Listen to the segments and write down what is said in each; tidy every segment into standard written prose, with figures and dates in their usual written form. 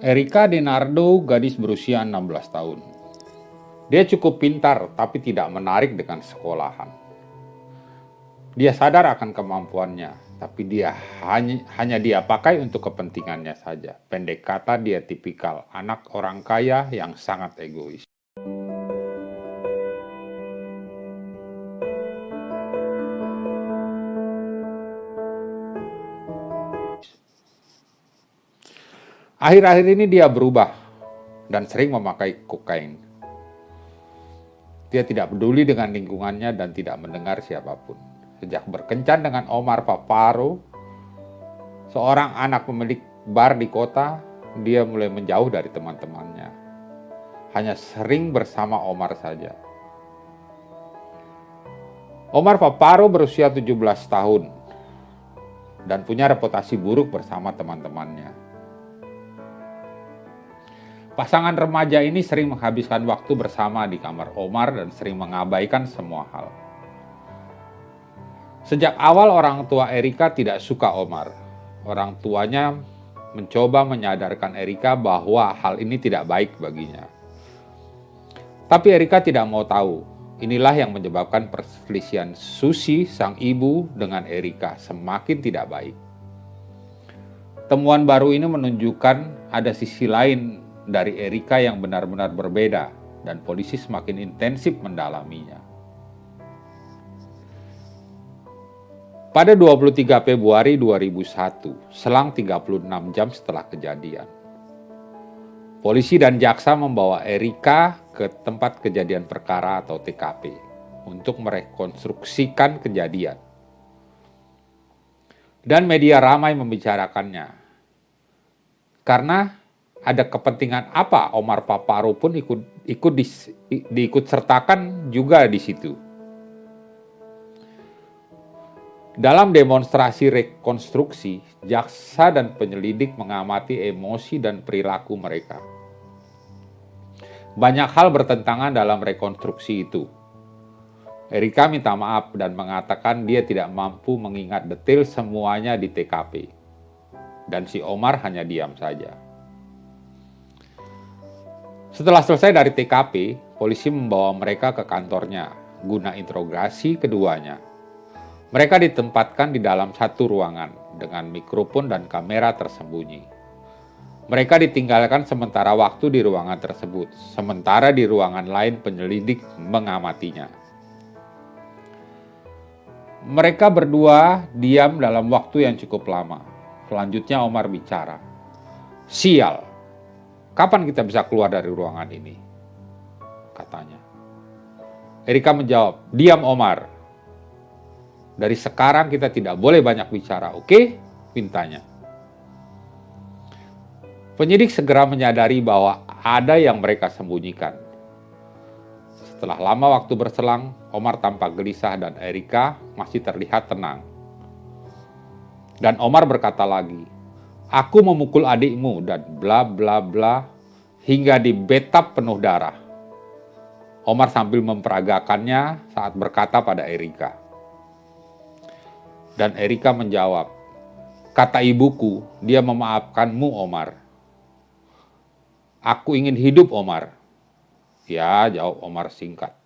Erika Denardo, gadis berusia 16 tahun. Dia cukup pintar tapi tidak menarik dengan sekolahan. Dia sadar akan kemampuannya, tapi hanya dia pakai untuk kepentingannya saja. Pendek kata, dia tipikal anak orang kaya yang sangat egois. Akhir-akhir ini dia berubah dan sering memakai kokain. Dia tidak peduli dengan lingkungannya dan tidak mendengar siapapun. Sejak berkencan dengan Omar Paparo, seorang anak pemilik bar di kota, dia mulai menjauh dari teman-temannya. Hanya sering bersama Omar saja. Omar Paparo berusia 17 tahun dan punya reputasi buruk bersama teman-temannya. Pasangan remaja ini sering menghabiskan waktu bersama di kamar Omar dan sering mengabaikan semua hal. Sejak awal orang tua Erika tidak suka Omar. Orang tuanya mencoba menyadarkan Erika bahwa hal ini tidak baik baginya. Tapi Erika tidak mau tahu. Inilah yang menyebabkan perselisihan Susi, sang ibu, dengan Erika semakin tidak baik. Temuan baru ini menunjukkan ada sisi lain dari Erika yang benar-benar berbeda dan polisi semakin intensif mendalaminya. Pada 23 Februari 2001, selang 36 jam setelah kejadian, polisi dan jaksa membawa Erika ke tempat kejadian perkara atau TKP untuk merekonstruksikan kejadian. Dan media ramai membicarakannya. Karena ada kepentingan apa Omar Paparo pun diikut sertakan juga di situ. Dalam demonstrasi rekonstruksi, jaksa dan penyelidik mengamati emosi dan perilaku mereka. Banyak hal bertentangan dalam rekonstruksi itu. Erika minta maaf dan mengatakan dia tidak mampu mengingat detail semuanya di TKP. Dan si Omar hanya diam saja. Setelah selesai dari TKP, polisi membawa mereka ke kantornya guna interogasi keduanya. Mereka ditempatkan di dalam satu ruangan dengan mikrofon dan kamera tersembunyi. Mereka ditinggalkan sementara waktu di ruangan tersebut, sementara di ruangan lain penyelidik mengamatinya. Mereka berdua diam dalam waktu yang cukup lama. Selanjutnya Omar bicara. "Sial, kapan kita bisa keluar dari ruangan ini?" katanya. Erika menjawab, "Diam Omar. Dari sekarang kita tidak boleh banyak bicara, oke?" pintanya. Penyidik segera menyadari bahwa ada yang mereka sembunyikan. Setelah lama waktu berselang, Omar tampak gelisah dan Erika masih terlihat tenang. Dan Omar berkata lagi, "Aku memukul adikmu dan bla bla bla hingga di bathtub penuh darah." Omar sambil memperagakannya saat berkata pada Erika. Dan Erika menjawab, "Kata ibuku, dia memaafkanmu Omar." "Aku ingin hidup Omar." "Ya," jawab Omar singkat.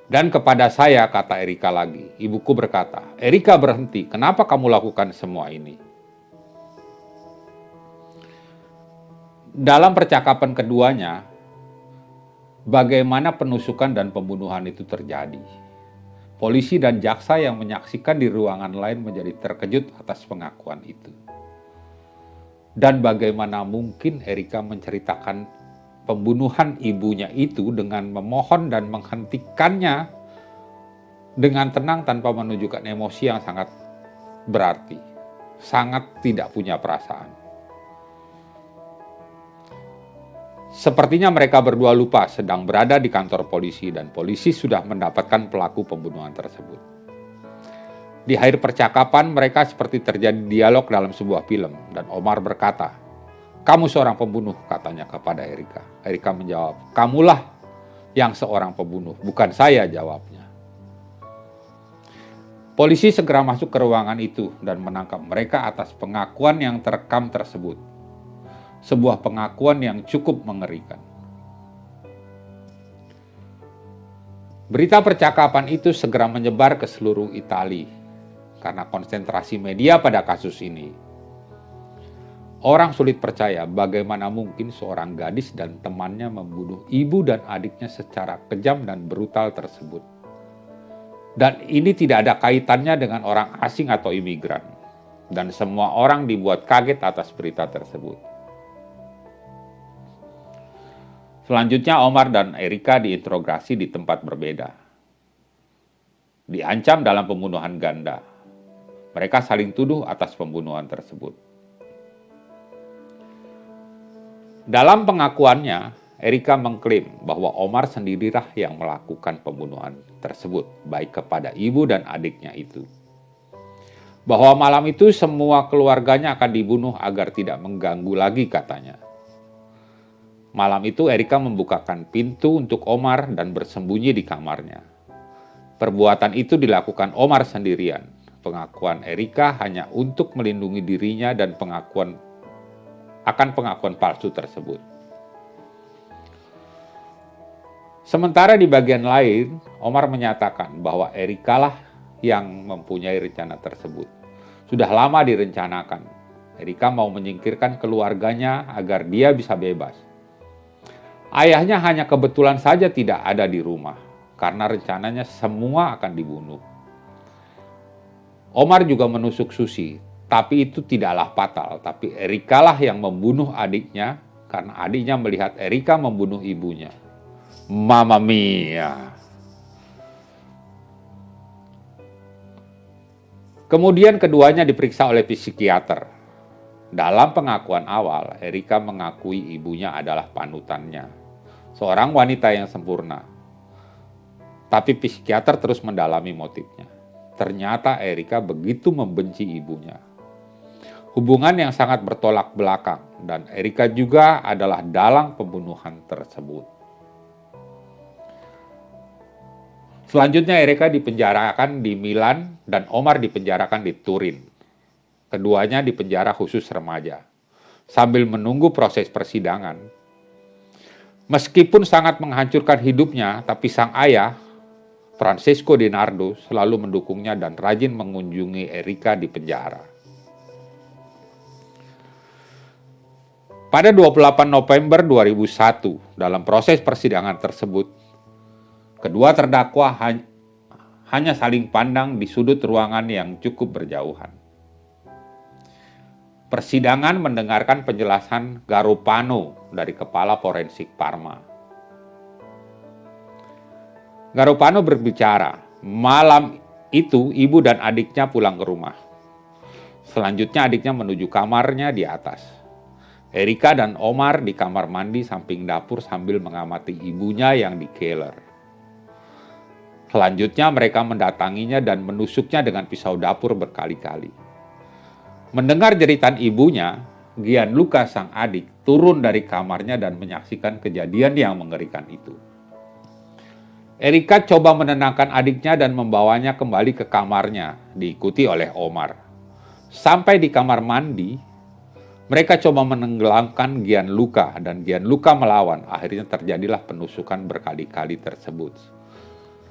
"Dan kepada saya," kata Erika lagi. Ibuku berkata, "Erika berhenti, kenapa kamu lakukan semua ini?" Dalam percakapan keduanya, bagaimana penusukan dan pembunuhan itu terjadi. Polisi dan jaksa yang menyaksikan di ruangan lain menjadi terkejut atas pengakuan itu. Dan bagaimana mungkin Erika menceritakan pembunuhan ibunya itu dengan memohon dan menghentikannya dengan tenang tanpa menunjukkan emosi yang sangat berarti, sangat tidak punya perasaan. Sepertinya mereka berdua lupa sedang berada di kantor polisi dan polisi sudah mendapatkan pelaku pembunuhan tersebut. Di akhir percakapan mereka seperti terjadi dialog dalam sebuah film dan Omar berkata, "Kamu seorang pembunuh," katanya kepada Erika. Erika menjawab, "Kamulah yang seorang pembunuh, bukan saya," jawabnya. Polisi segera masuk ke ruangan itu dan menangkap mereka atas pengakuan yang terekam tersebut. Sebuah pengakuan yang cukup mengerikan. Berita percakapan itu segera menyebar ke seluruh Italia karena konsentrasi media pada kasus ini. Orang sulit percaya bagaimana mungkin seorang gadis dan temannya membunuh ibu dan adiknya secara kejam dan brutal tersebut. Dan ini tidak ada kaitannya dengan orang asing atau imigran. Dan semua orang dibuat kaget atas berita tersebut. Selanjutnya Omar dan Erika diinterogasi di tempat berbeda. Diancam dalam pembunuhan ganda. Mereka saling tuduh atas pembunuhan tersebut. Dalam pengakuannya, Erika mengklaim bahwa Omar sendirilah yang melakukan pembunuhan tersebut, baik kepada ibu dan adiknya itu. Bahwa malam itu semua keluarganya akan dibunuh agar tidak mengganggu lagi, katanya. Malam itu Erika membukakan pintu untuk Omar dan bersembunyi di kamarnya. Perbuatan itu dilakukan Omar sendirian. Pengakuan Erika hanya untuk melindungi dirinya dan pengakuan palsu tersebut. Sementara di bagian lain, Omar menyatakan bahwa Erika lah yang mempunyai rencana tersebut. Sudah lama direncanakan. Erika mau menyingkirkan keluarganya agar dia bisa bebas. Ayahnya hanya kebetulan saja tidak ada di rumah, karena rencananya semua akan dibunuh. Omar juga menusuk Susi, tapi itu tidaklah fatal. Tapi Erika lah yang membunuh adiknya, karena adiknya melihat Erika membunuh ibunya. Mamma mia. Kemudian keduanya diperiksa oleh psikiater. Dalam pengakuan awal, Erika mengakui ibunya adalah panutannya, seorang wanita yang sempurna. Tapi psikiater terus mendalami motifnya. Ternyata Erika begitu membenci ibunya. Hubungan yang sangat bertolak belakang, dan Erika juga adalah dalang pembunuhan tersebut. Selanjutnya Erika dipenjarakan di Milan dan Omar dipenjarakan di Turin. Keduanya dipenjara khusus remaja. Sambil menunggu proses persidangan, meskipun sangat menghancurkan hidupnya, tapi sang ayah, Francesco Di Nardo, selalu mendukungnya dan rajin mengunjungi Erika di penjara. Pada 28 November 2001, dalam proses persidangan tersebut, kedua terdakwa hanya saling pandang di sudut ruangan yang cukup berjauhan. Persidangan mendengarkan penjelasan Garupano dari kepala forensik Parma. Garupano berbicara, malam itu ibu dan adiknya pulang ke rumah. Selanjutnya adiknya menuju kamarnya di atas. Erika dan Omar di kamar mandi samping dapur sambil mengamati ibunya yang di keller. Selanjutnya mereka mendatanginya dan menusuknya dengan pisau dapur berkali-kali. Mendengar jeritan ibunya, Gianluca sang adik turun dari kamarnya dan menyaksikan kejadian yang mengerikan itu. Erika coba menenangkan adiknya dan membawanya kembali ke kamarnya, diikuti oleh Omar. Sampai di kamar mandi, mereka coba menenggelamkan Gianluca dan Gianluca melawan. Akhirnya terjadilah penusukan berkali-kali tersebut,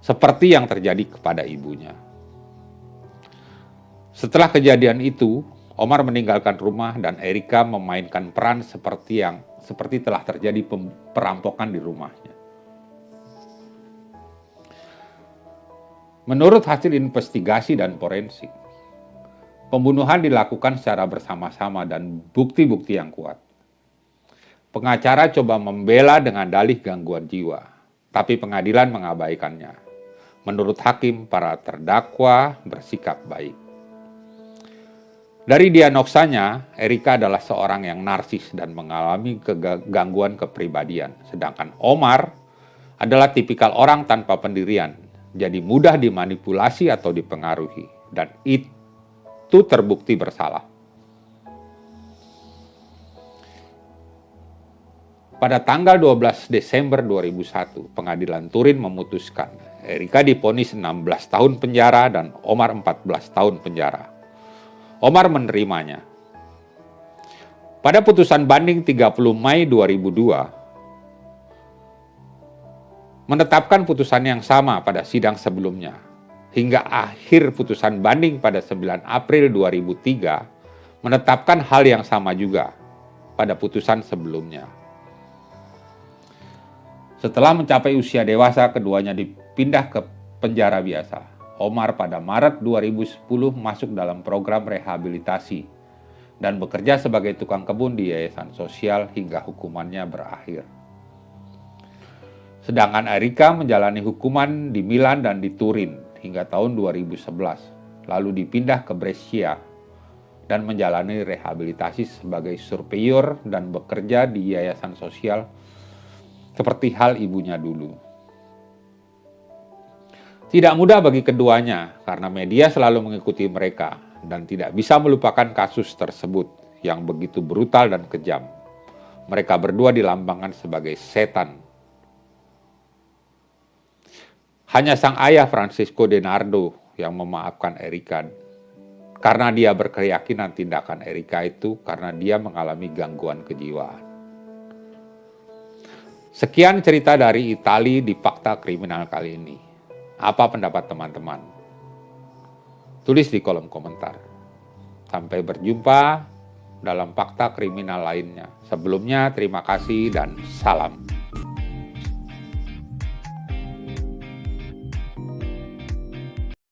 seperti yang terjadi kepada ibunya. Setelah kejadian itu, Omar meninggalkan rumah dan Erika memainkan peran seperti telah terjadi perampokan di rumahnya. Menurut hasil investigasi dan forensik, pembunuhan dilakukan secara bersama-sama dan bukti-bukti yang kuat. Pengacara coba membela dengan dalih gangguan jiwa, tapi pengadilan mengabaikannya. Menurut hakim, para terdakwa bersikap baik. Dari diagnosanya, Erika adalah seorang yang narsis dan mengalami gangguan kepribadian. Sedangkan Omar adalah tipikal orang tanpa pendirian, jadi mudah dimanipulasi atau dipengaruhi. Dan itu terbukti bersalah. Pada tanggal 12 Desember 2001, pengadilan Turin memutuskan Erika divonis 16 tahun penjara dan Omar 14 tahun penjara. Omar menerimanya. Pada putusan banding 30 Mei 2002, menetapkan putusan yang sama pada sidang sebelumnya, hingga akhir putusan banding pada 9 April 2003, menetapkan hal yang sama juga pada putusan sebelumnya. Setelah mencapai usia dewasa, keduanya dipindah ke penjara biasa. Omar pada Maret 2010 masuk dalam program rehabilitasi dan bekerja sebagai tukang kebun di yayasan sosial hingga hukumannya berakhir. Sedangkan Erika menjalani hukuman di Milan dan di Turin hingga tahun 2011, lalu dipindah ke Brescia dan menjalani rehabilitasi sebagai surveyor dan bekerja di yayasan sosial seperti hal ibunya dulu. Tidak mudah bagi keduanya karena media selalu mengikuti mereka dan tidak bisa melupakan kasus tersebut yang begitu brutal dan kejam. Mereka berdua dilambangkan sebagai setan. Hanya sang ayah Francisco Denardo yang memaafkan Erika karena dia berkeyakinan tindakan Erika itu karena dia mengalami gangguan kejiwaan. Sekian cerita dari Italia di Fakta Kriminal kali ini. Apa pendapat teman-teman? Tulis di kolom komentar. Sampai berjumpa dalam Fakta Kriminal lainnya. Sebelumnya, terima kasih dan salam.